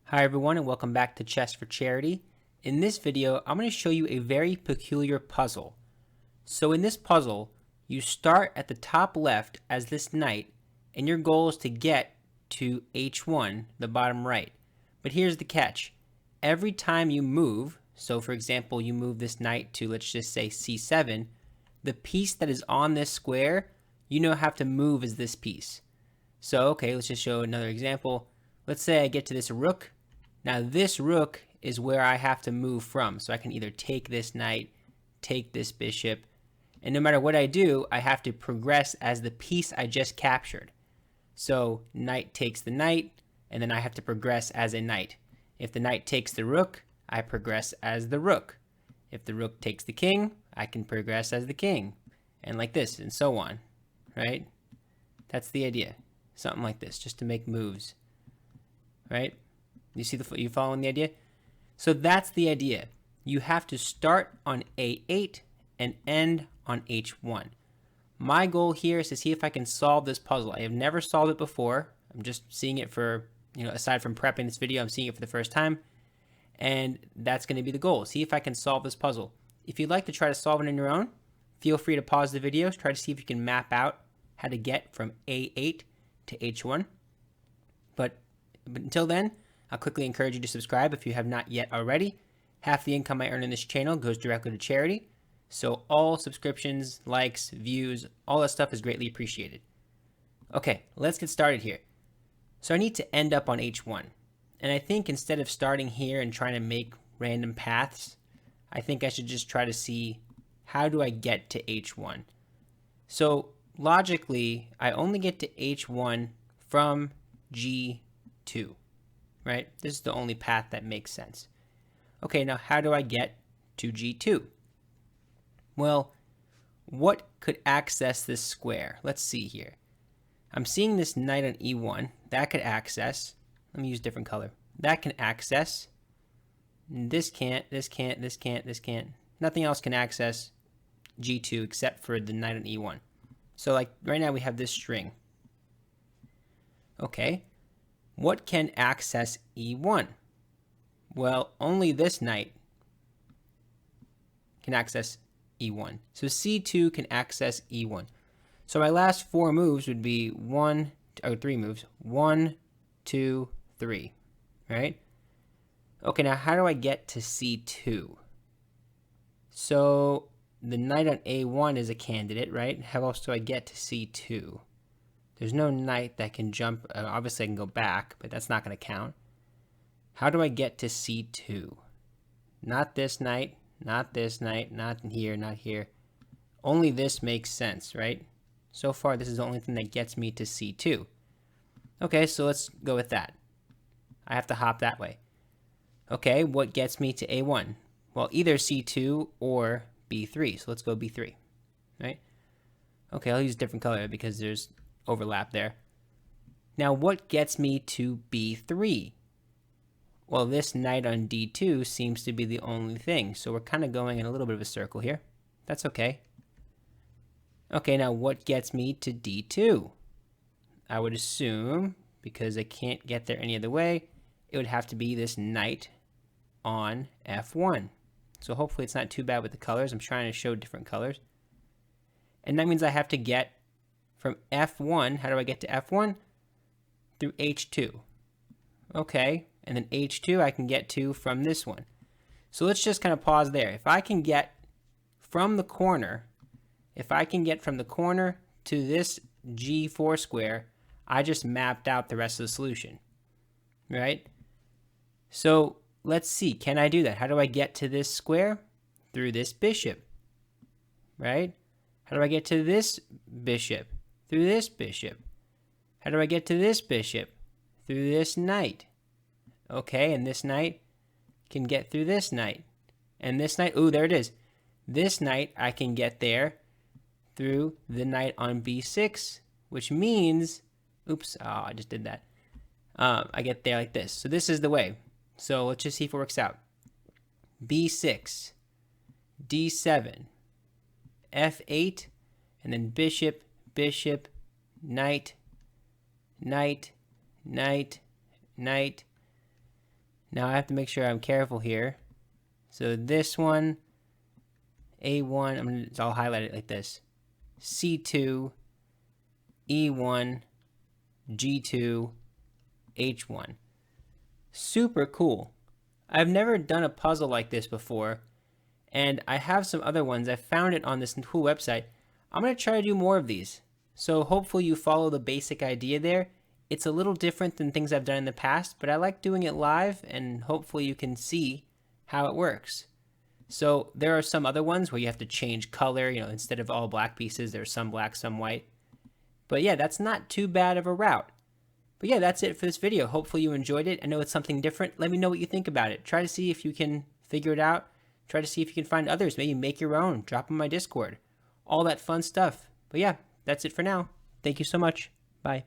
Hi everyone and welcome back to Chess for Charity. In this video, I'm going to show you a very peculiar puzzle. So in this puzzle, you start at the top left as this knight, and your goal is to get to h1, the bottom right. But here's the catch. Every time you move, so for example, you move this knight to, let's just say c7, the piece that is on this square, you now have to move as this piece. So, okay, let's just show another example. Let's say I get to this rook. Now this rook is where I have to move from. So I can either take this knight, take this bishop, and no matter what I do, I have to progress as the piece I just captured. So knight takes the knight, and then I have to progress as a knight. If the knight takes the rook, I progress as the rook. If the rook takes the king, I can progress as the king. And like this, and so on, right? That's the idea. Something like this, just to make moves, right? You following the idea? So that's the idea. You have to start on A8 and end on H1. My goal here is to see if I can solve this puzzle. I have never solved it before. I'm just seeing it for, aside from prepping this video, I'm seeing it for the first time. And that's going to be the goal. See if I can solve this puzzle. If you'd like to try to solve it on your own, feel free to pause the video. Try to see if you can map out how to get from A8 to H1. But until then, I'll quickly encourage you to subscribe if you have not yet already. Half the income I earn in this channel goes directly to charity. So all subscriptions, likes, views, all that stuff is greatly appreciated. Okay, let's get started here. So I need to end up on H1. And I think instead of starting here and trying to make random paths, I think I should just try to see how do I get to H1. So logically, I only get to H1 from G2. Right? This is the only path that makes sense. Okay, now how do I get to G2? Well, what could access this square? Let's see here. I'm seeing this knight on E1. That could access. Let me use a different color. That can access. This can't, this can't, this can't, this can't. Nothing else can access G2 except for the knight on E1. So like right now we have this string. Okay. What can access E1? Well, only this knight can access E1. So C2 can access E1. So my last four moves would be three moves. 1, 2, 3. Right? Okay, now how do I get to C2? So the knight on A1 is a candidate, right? How else do I get to C2? There's no knight that can jump. Obviously, I can go back, but that's not going to count. How do I get to C2? Not this knight, not this knight, not here, not here. Only this makes sense, right? So far, this is the only thing that gets me to C2. Okay, so let's go with that. I have to hop that way. Okay, what gets me to A1? Well, either C2 or B3. So let's go B3, right? Okay, I'll use a different color because there's overlap there. Now what gets me to B3? Well, this knight on D2 seems to be the only thing, so we're kind of going in a little bit of a circle here. That's okay. Okay, now what gets me to D2? I would assume, because I can't get there any other way, it would have to be this knight on F1. So hopefully it's not too bad with the colors. I'm trying to show different colors. And that means I have to get from F1, how do I get to F1? Through H2. Okay, and then H2 I can get to from this one. So let's just kind of pause there. If I can get from the corner, to this G4 square, I just mapped out the rest of the solution, right? So let's see, can I do that? How do I get to this square? Through this bishop, right? How do I get to this bishop? Through this bishop. How do I get to this bishop? Through this knight. Okay, and this knight can get through this knight. And this knight, ooh, there it is. This knight I can get there through the knight on B6, which means, oops, oh, I just did that. I get there like this. So this is the way. So let's just see if it works out. B6, D7, F8, and then bishop, bishop, knight, knight, knight, knight, Now I have to make sure I'm careful here. So this one, A1, I'll highlight it like this. C2, E1, G2, H1. Super cool. I've never done a puzzle like this before, and I have some other ones. I found it on this cool website. I'm going to try to do more of these. So hopefully you follow the basic idea there. It's a little different than things I've done in the past, but I like doing it live, and hopefully you can see how it works. So there are some other ones where you have to change color, instead of all black pieces, there's some black, some white. But yeah, that's not too bad of a route. But yeah, that's it for this video. Hopefully you enjoyed it. I know it's something different. Let me know what you think about it. Try to see if you can figure it out. Try to see if you can find others. Maybe make your own. Drop them on my Discord. All that fun stuff. But yeah, that's it for now. Thank you so much. Bye.